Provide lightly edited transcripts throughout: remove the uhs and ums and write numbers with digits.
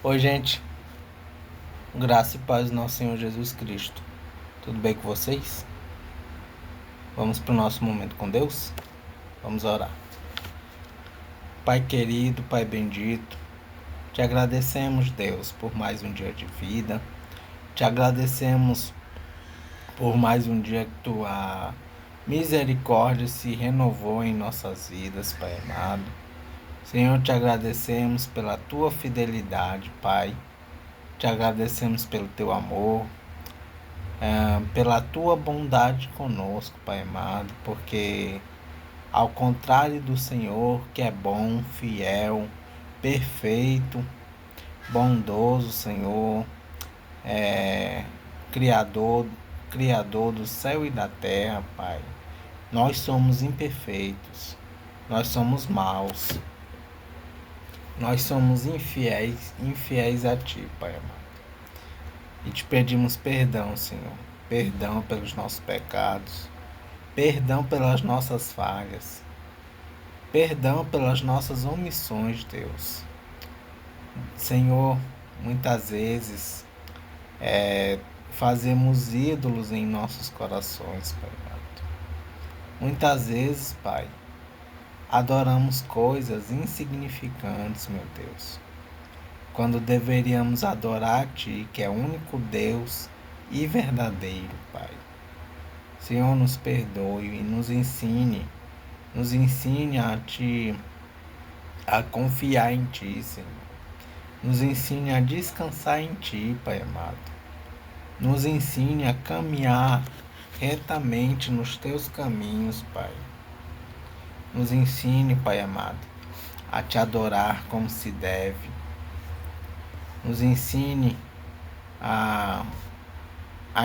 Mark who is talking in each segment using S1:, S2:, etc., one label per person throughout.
S1: Oi, gente. Graça e paz do nosso Senhor Jesus Cristo. Tudo bem com vocês? Vamos para o nosso momento com Deus? Vamos orar. Pai querido, Pai bendito, te agradecemos, Deus, por mais um dia de vida. Te agradecemos por mais um dia que tua misericórdia se renovou em nossas vidas, Pai amado. Senhor, te agradecemos pela tua fidelidade, Pai. Te agradecemos pelo teu amor, pela tua bondade conosco, Pai amado, porque ao contrário do Senhor, que é bom, fiel, perfeito, bondoso, Senhor, Criador, Criador do céu e da terra, Pai, nós somos imperfeitos, nós somos maus, nós somos infiéis a Ti, Pai amado. E te pedimos perdão, Senhor, perdão pelos nossos pecados, perdão pelas nossas falhas, perdão pelas nossas omissões, Deus. Senhor, muitas vezes fazemos ídolos em nossos corações, Pai amado. Muitas vezes, Pai, adoramos coisas insignificantes, meu Deus, quando deveríamos adorar a Ti, que é o único Deus e verdadeiro, Pai. Senhor, nos perdoe e nos ensine a Ti, a confiar em Ti, Senhor. Nos ensine a descansar em Ti, Pai amado. Nos ensine a caminhar retamente nos Teus caminhos, Pai. Nos ensine, Pai amado, a Te adorar como se deve. Nos ensine a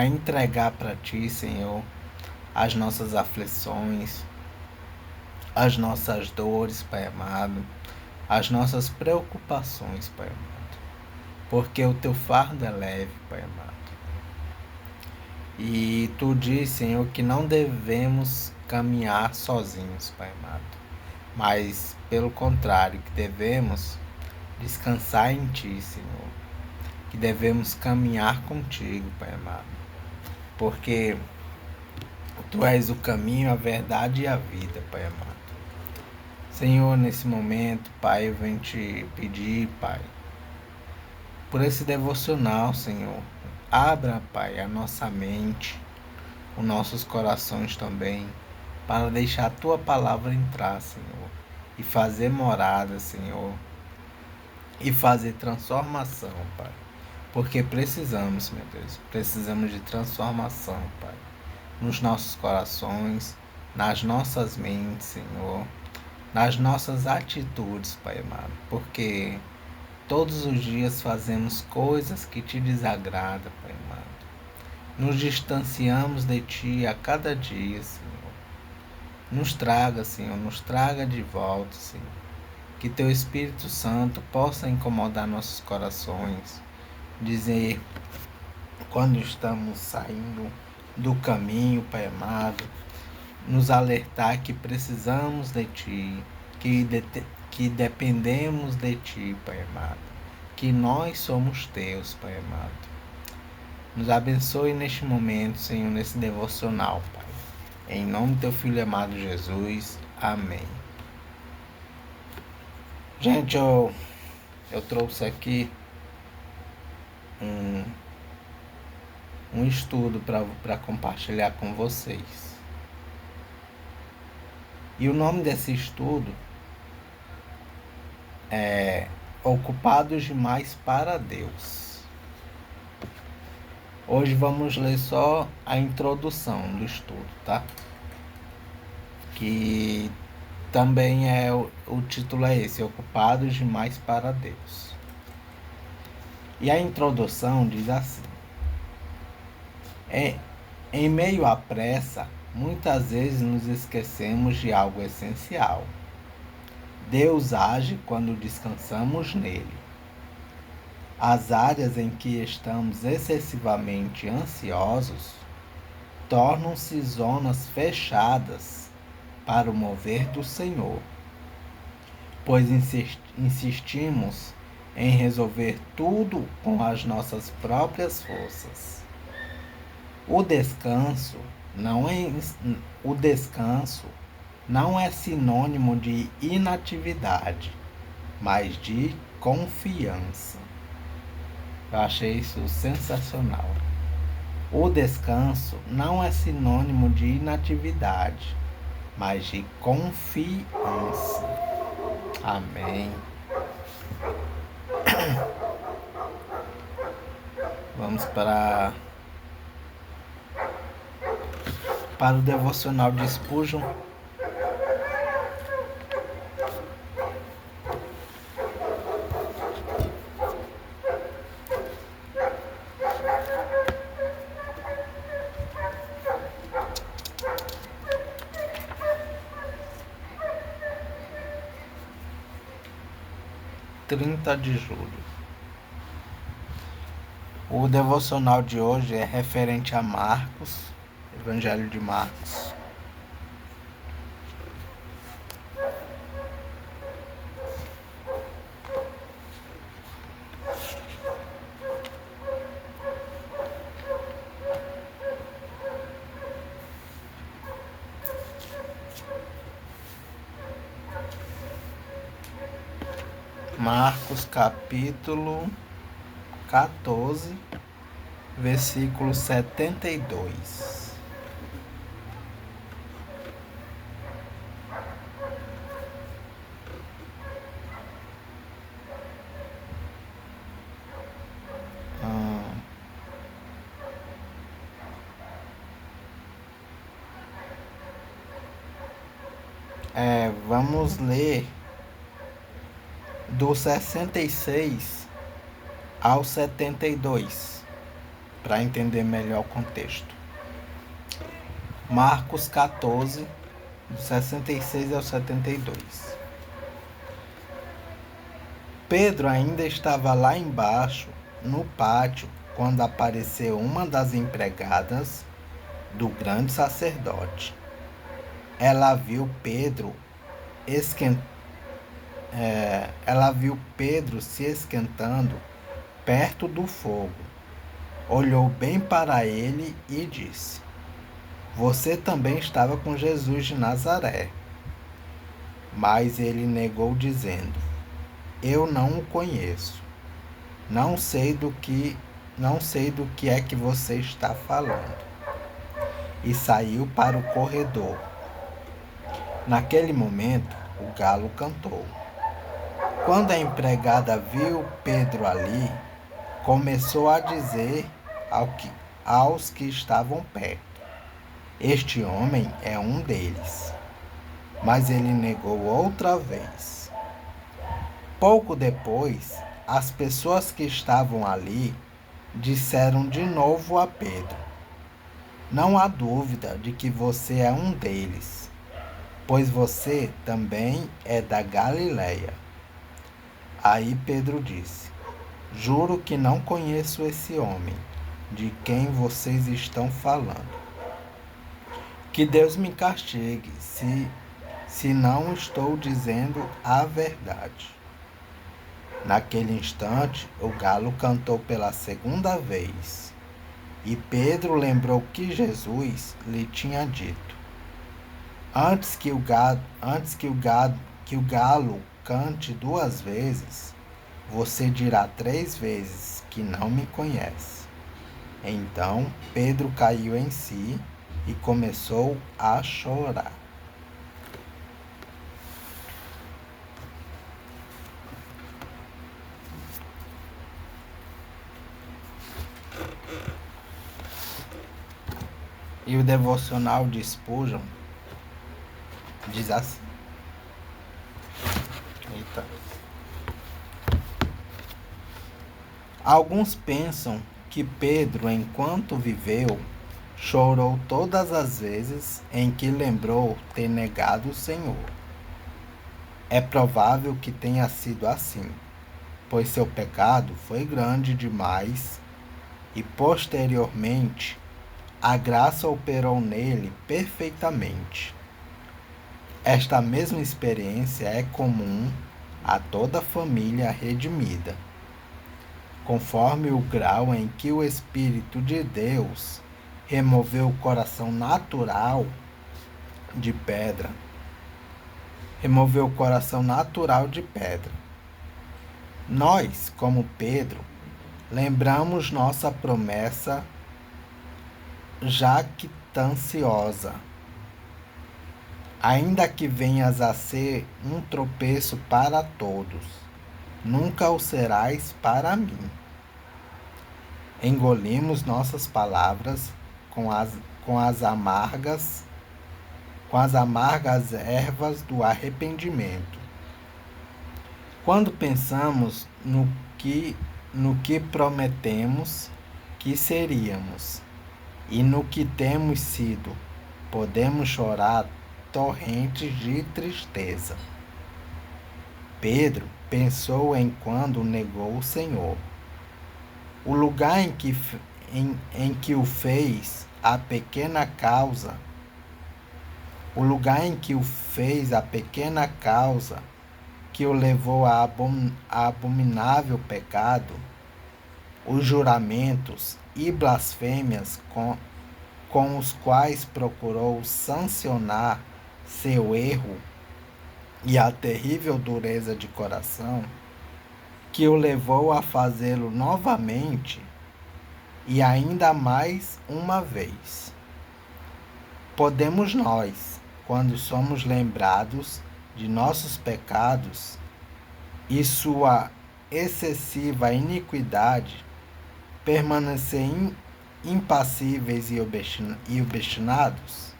S1: entregar para Ti, Senhor, as nossas aflições, as nossas dores, Pai amado, as nossas preocupações, Pai amado, porque o Teu fardo é leve, Pai amado. E Tu diz, Senhor, que não devemos caminhar sozinhos, Pai amado, mas pelo contrário, que devemos descansar em Ti, Senhor, que devemos caminhar contigo, Pai amado, porque Tu és o caminho, a verdade e a vida, Pai amado. Senhor, nesse momento, Pai, eu venho Te pedir, Pai, por esse devocional, Senhor. Abra, Pai, a nossa mente, os nossos corações também, para deixar a Tua palavra entrar, Senhor, e fazer morada, Senhor, e fazer transformação, Pai. Porque precisamos, meu Deus, precisamos de transformação, Pai, nos nossos corações, nas nossas mentes, Senhor, nas nossas atitudes, Pai amado, porque todos os dias fazemos coisas que Te desagradam, Pai amado. Nos distanciamos de Ti a cada dia, Senhor. Nos traga, Senhor, nos traga de volta, Senhor. Que Teu Espírito Santo possa incomodar nossos corações, dizer quando estamos saindo do caminho, Pai amado, nos alertar que precisamos de Ti, que dependemos de Ti, Pai amado, que nós somos Teus, Pai amado. Nos abençoe neste momento, Senhor, nesse devocional, Pai. Em nome do Teu Filho amado Jesus. Amém. Gente, eu trouxe aqui um estudo para compartilhar com vocês. E o nome desse estudo é Ocupados Demais para Deus. Hoje vamos ler só a introdução do estudo, tá? Que também o título é esse, Ocupados Demais para Deus. E a introdução diz assim: em meio à pressa, muitas vezes nos esquecemos de algo essencial. Deus age quando descansamos nele. As áreas em que estamos excessivamente ansiosos tornam-se zonas fechadas para o mover do Senhor, pois insistimos em resolver tudo com as nossas próprias forças. O descanso não é, o descanso não é sinônimo de inatividade, mas de confiança. Eu achei isso sensacional. O descanso não é sinônimo de inatividade, mas de confiança. Amém. Vamos para o devocional de Spurgeon. De julho. O devocional de hoje é referente a Marcos, Evangelho de Marcos. Marcos capítulo 14, versículo 72. Vamos ler do 66 ao 72, para entender melhor o contexto. Marcos 14, do 66 ao 72. Pedro ainda estava lá embaixo, no pátio, quando apareceu uma das empregadas do grande sacerdote. Ela viu Pedro se esquentando perto do fogo. Olhou bem para ele e disse: Você também estava com Jesus de Nazaré. Mas ele negou, dizendo: Eu não o conheço. Não sei do que é que você está falando. E saiu para o corredor. Naquele momento, o galo cantou. Quando a empregada viu Pedro ali, começou a dizer aos que estavam perto: Este homem é um deles. Mas ele negou outra vez. Pouco depois, as pessoas que estavam ali disseram de novo a Pedro: Não há dúvida de que você é um deles, pois você também é da Galileia. Aí Pedro disse: Juro que não conheço esse homem de quem vocês estão falando. Que Deus me castigue se não estou dizendo a verdade. Naquele instante, o galo cantou pela segunda vez, e Pedro lembrou que Jesus lhe tinha dito: Antes que o galo cante 2 vezes, você dirá 3 vezes que não me conhece. Então Pedro caiu em si e começou a chorar. E o devocional de Spurgeon diz assim. Eita. Alguns pensam que Pedro, enquanto viveu, chorou todas as vezes em que lembrou ter negado o Senhor. É provável que tenha sido assim, pois seu pecado foi grande demais e, posteriormente, a graça operou nele perfeitamente. Esta mesma experiência é comum a toda família redimida. conforme o grau em que o Espírito de Deus removeu o coração natural de pedra. Removeu o coração natural de pedra. Nós, como Pedro, lembramos nossa promessa jactanciosa. Ainda que venhas a ser um tropeço para todos, nunca o serás para mim. Engolimos nossas palavras com as amargas ervas do arrependimento. Quando pensamos no que prometemos que seríamos e no que temos sido, podemos chorar torrentes de tristeza. Pedro pensou em quando negou o Senhor. O lugar em que o fez a pequena causa, que o levou a abominável pecado, os juramentos e blasfêmias com os quais procurou sancionar seu erro e a terrível dureza de coração, que o levou a fazê-lo novamente e ainda mais uma vez. Podemos nós, quando somos lembrados de nossos pecados e sua excessiva iniquidade, permanecer impassíveis e obstinados?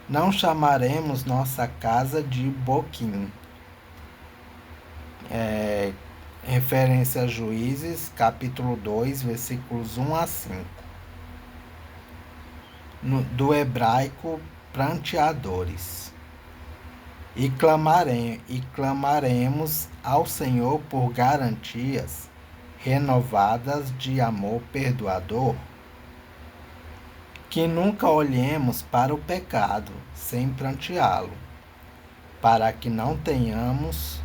S1: Não chamaremos nossa casa de Boquim. Referência a Juízes, capítulo 2, versículos 1 a 5. Do hebraico, pranteadores. E clamaremos ao Senhor por garantias renovadas de amor perdoador, que nunca olhemos para o pecado sem pranteá-lo, para que não tenhamos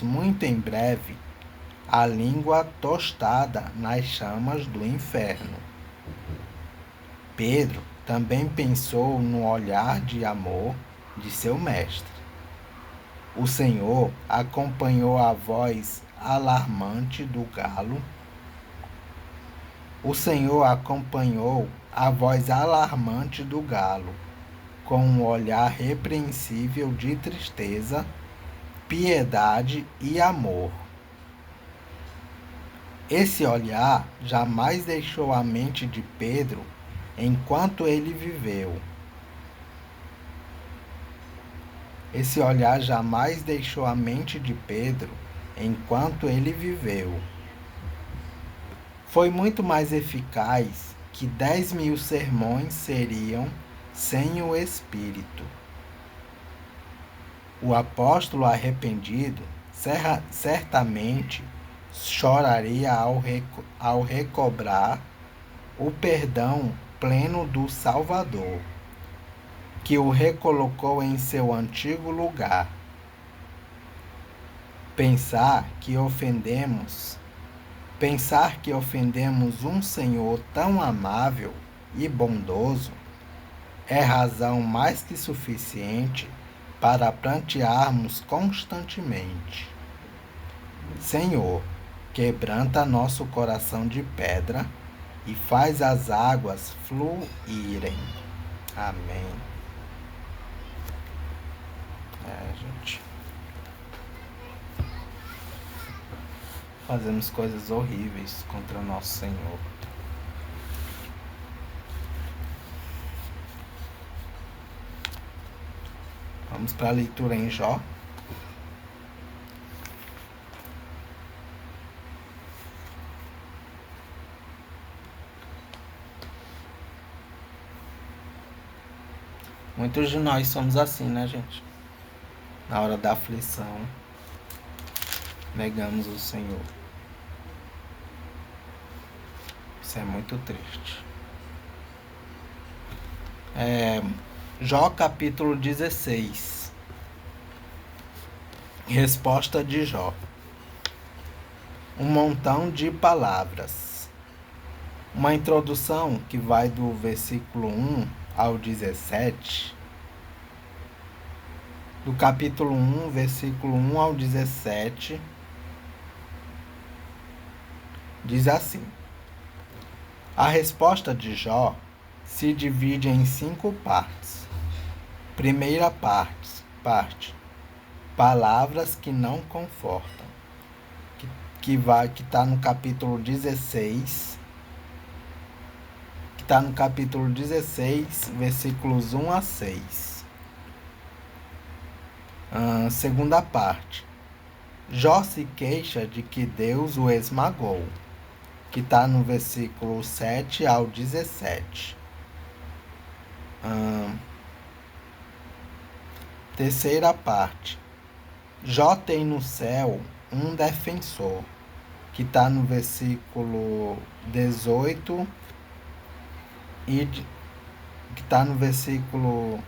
S1: muito em breve a língua tostada nas chamas do inferno. Pedro também pensou no olhar de amor de seu mestre. O Senhor acompanhou a voz alarmante do galo. Com um olhar repreensível de tristeza, piedade e amor. Esse olhar jamais deixou a mente de Pedro enquanto ele viveu. Foi muito mais eficaz que 10.000 sermões seriam sem o Espírito. O apóstolo arrependido certamente choraria ao recobrar o perdão pleno do Salvador, que o recolocou em seu antigo lugar. Pensar que ofendemos um Senhor tão amável e bondoso é razão mais que suficiente para prantearmos constantemente. Senhor, quebranta nosso coração de pedra e faz as águas fluírem. Amém. Gente. Fazemos coisas horríveis contra o nosso Senhor. Vamos para a leitura em Jó. Muitos de nós somos assim, né, gente? Na hora da aflição, negamos o Senhor. Isso é muito triste. Jó capítulo 16. Resposta de Jó. um montão de palavras. Uma introdução que vai do versículo 1 ao 17. Do capítulo 1, versículo 1 ao 17, diz assim: a resposta de Jó se divide em 5 partes. Primeira parte, palavras que não confortam, que está no capítulo 16, versículos 1 a 6. Segunda parte, Jó se queixa de que Deus o esmagou, que está no versículo 7 ao 17. Terceira parte, Jó tem no céu um defensor, que está no versículo 18 e que está no versículo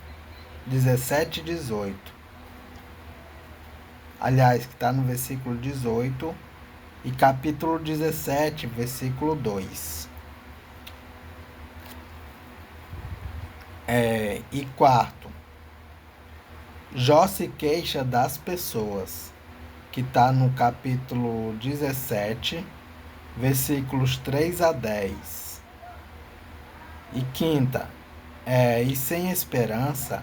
S1: 17 e 18. Aliás, que está no versículo 18 e capítulo 17, versículo 2. E quarto, Jó se queixa das pessoas, que está no capítulo 17, versículos 3 a 10. E quinta, e sem esperança,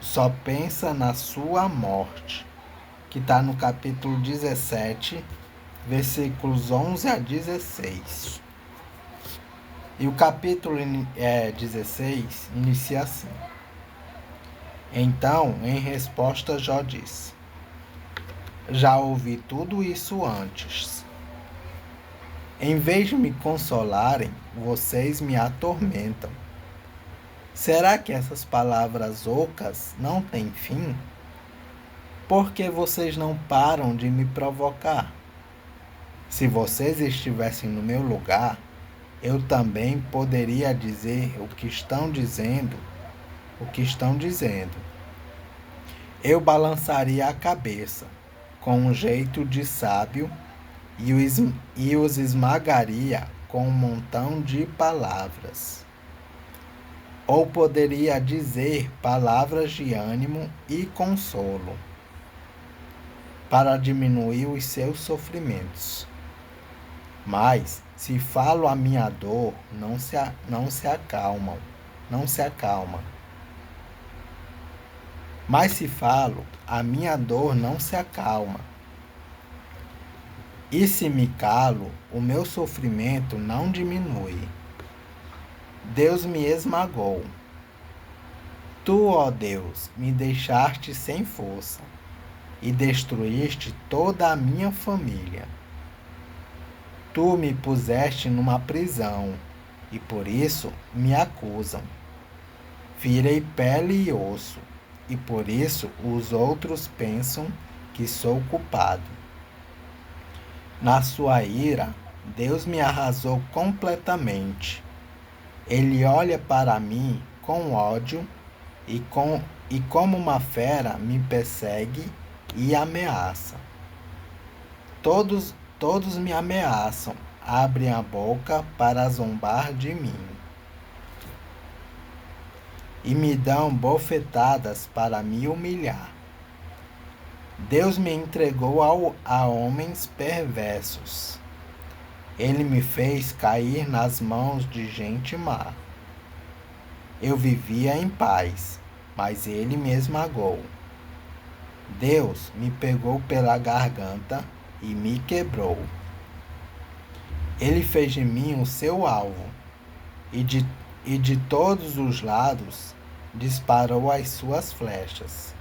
S1: só pensa na sua morte, que está no capítulo 17, versículos 11 a 16. E o capítulo 16 inicia assim: então, em resposta, Jó disse: já ouvi tudo isso antes. Em vez de me consolarem, vocês me atormentam. Será que essas palavras ocas não têm fim? Por que vocês não param de me provocar? Se vocês estivessem no meu lugar, eu também poderia dizer o que estão dizendo. Eu balançaria a cabeça com um jeito de sábio e os esmagaria com um montão de palavras. Ou poderia dizer palavras de ânimo e consolo para diminuir os seus sofrimentos. Mas, se falo a minha dor, não se acalma. Mas se falo, a minha dor não se acalma. E se me calo, o meu sofrimento não diminui. Deus me esmagou. Tu, ó Deus, me deixaste sem força e destruíste toda a minha família. Tu me puseste numa prisão e por isso me acusam. Virei pele e osso e por isso os outros pensam que sou culpado. Na sua ira, Deus me arrasou completamente. Ele olha para mim com ódio e como uma fera me persegue e ameaça. Todos me ameaçam, abrem a boca para zombar de mim. E me dão bofetadas para me humilhar. Deus me entregou a homens perversos. Ele me fez cair nas mãos de gente má. Eu vivia em paz, mas ele me esmagou. Deus me pegou pela garganta e me quebrou. Ele fez de mim o seu alvo, e de todos os lados disparou as suas flechas.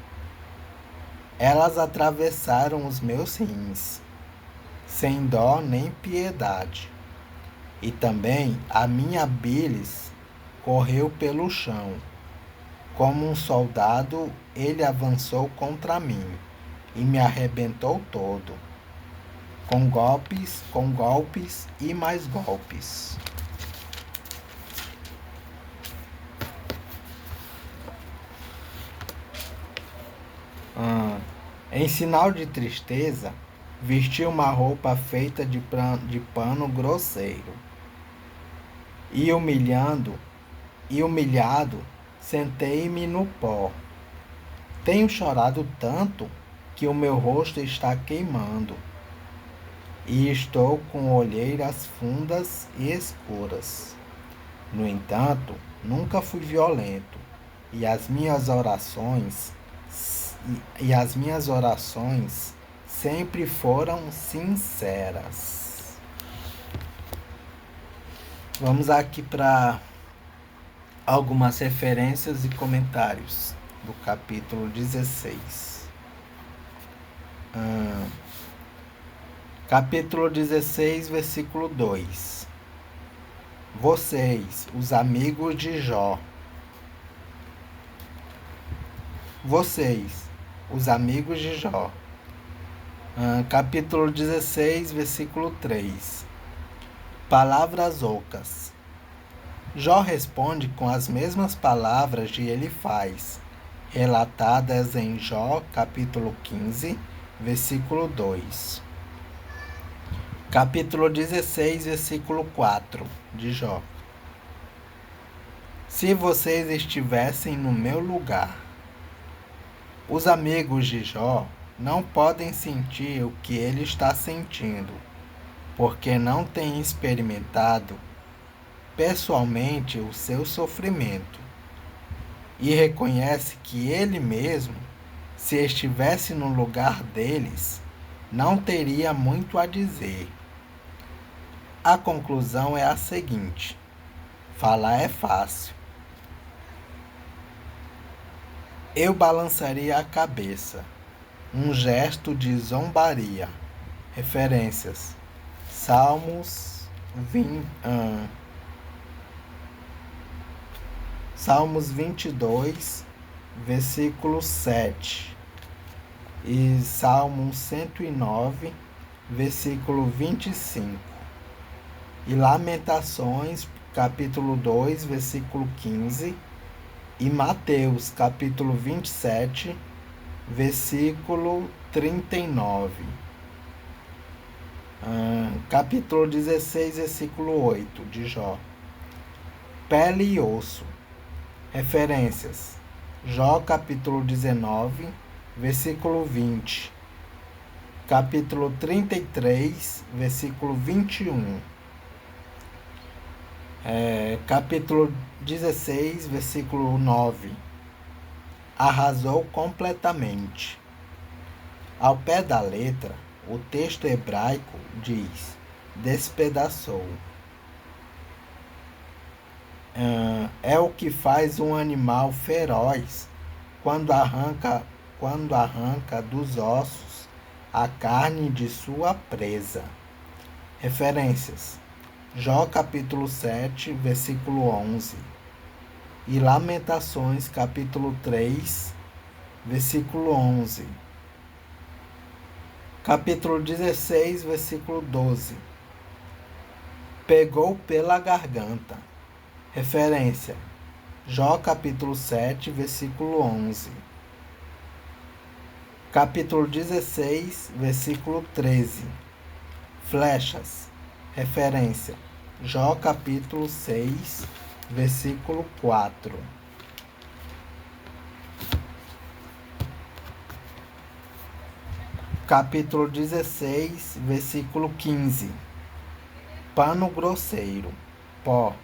S1: Elas atravessaram os meus rins, sem dó nem piedade. E também a minha bilis correu pelo chão. Como um soldado, ele avançou contra mim e me arrebentou todo, com golpes e mais golpes. Em sinal de tristeza, Vesti uma roupa feita de pano grosseiro. E humilhado, sentei-me no pó. Tenho chorado tanto que o meu rosto está queimando. E estou com olheiras fundas e escuras. No entanto, nunca fui violento, e as minhas orações sempre foram sinceras. Vamos aqui para algumas referências e comentários do capítulo 16. Capítulo 16, versículo 2. Vocês, os amigos de Jó. Vocês, os amigos de Jó. Capítulo 16, versículo 3. Palavras ocas. Jó responde com as mesmas palavras de Elifaz, relatadas em Jó, capítulo 15, versículo 2. Capítulo 16, versículo 4 de Jó. Se vocês estivessem no meu lugar. Os amigos de Jó não podem sentir o que ele está sentindo, porque não têm experimentado pessoalmente o seu sofrimento. E reconhece que ele mesmo, se estivesse no lugar deles, não teria muito a dizer. A conclusão é a seguinte: falar é fácil. Eu balançaria a cabeça, um gesto de zombaria. Referências: Salmos 22, versículo 7 e Salmo 109, versículo 25 e Lamentações, capítulo 2, versículo 15 e Mateus, capítulo 27, versículo 39. Capítulo 16, versículo 8 de Jó. Pele e osso. Referências: Jó, capítulo 19, versículo 20. Capítulo 33, versículo 21. Capítulo 16, versículo 9. Arrasou completamente. Ao pé da letra, o texto hebraico diz: despedaçou. É o que faz um animal feroz quando arranca dos ossos a carne de sua presa. Referências: Jó, capítulo 7, versículo 11 e Lamentações, capítulo 3, versículo 11. Capítulo 16, versículo 12. Pegou pela garganta. Referência: Jó, capítulo 7, versículo 11. Capítulo 16, versículo 13. Flechas. Referência: Jó, capítulo 6, versículo 4. Capítulo 16, versículo 15. Pano grosseiro, pó.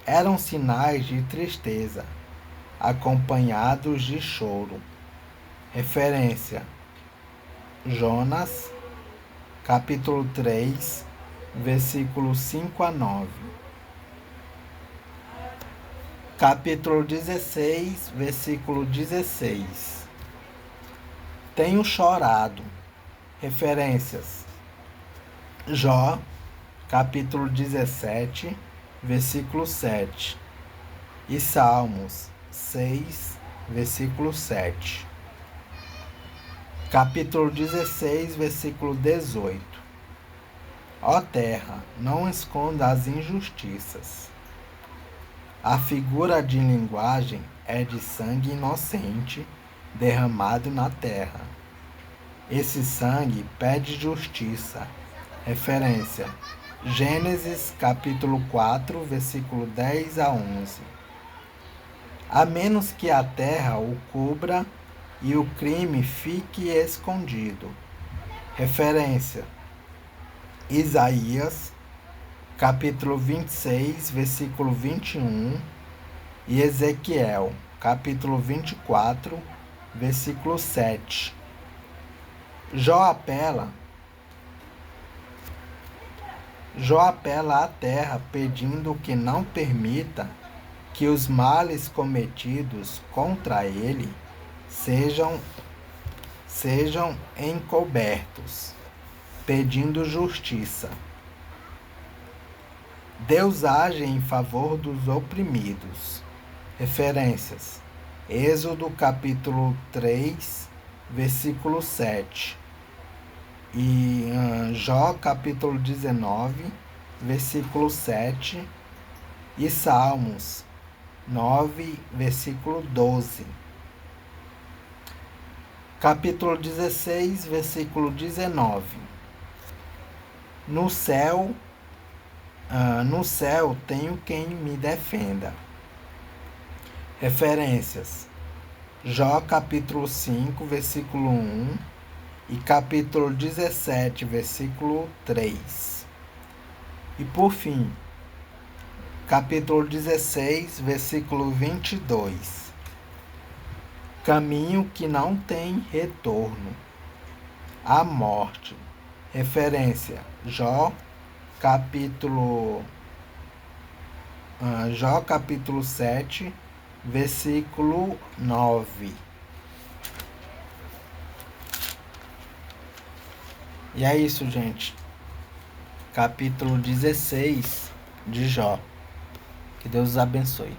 S1: Eram sinais de tristeza, acompanhados de choro. Referência: Jonas, capítulo 3, versículos 5 a 9. Capítulo 16, versículo 16. Tenho chorado. Referências: Jó, capítulo 17, versículo 7 e Salmos 6, versículo 7. Capítulo 16, versículo 18. Ó terra, não esconda as injustiças. A figura de linguagem é de sangue inocente derramado na terra. Esse sangue pede justiça. Referência: Gênesis capítulo 4, versículo 10 a 11. A menos que a terra o cubra e o crime fique escondido. Referência: Isaías capítulo 26, versículo 21 e Ezequiel capítulo 24, versículo 7. Jó apela à terra pedindo que não permita que os males cometidos contra ele sejam encobertos, pedindo justiça. Deus age em favor dos oprimidos. Referências: Êxodo capítulo 3, versículo 7. E Jó capítulo 19, versículo 7. E Salmos 9, versículo 12. Capítulo 16, versículo 19. No céu tenho quem me defenda. Referências: Jó capítulo 5, versículo 1 e capítulo 17, versículo 3. E por fim, capítulo 16, versículo 22. Caminho que não tem retorno. A morte. Referência: Jó capítulo 7, versículo 9. E é isso, gente. Capítulo 16 de Jó. Que Deus os abençoe.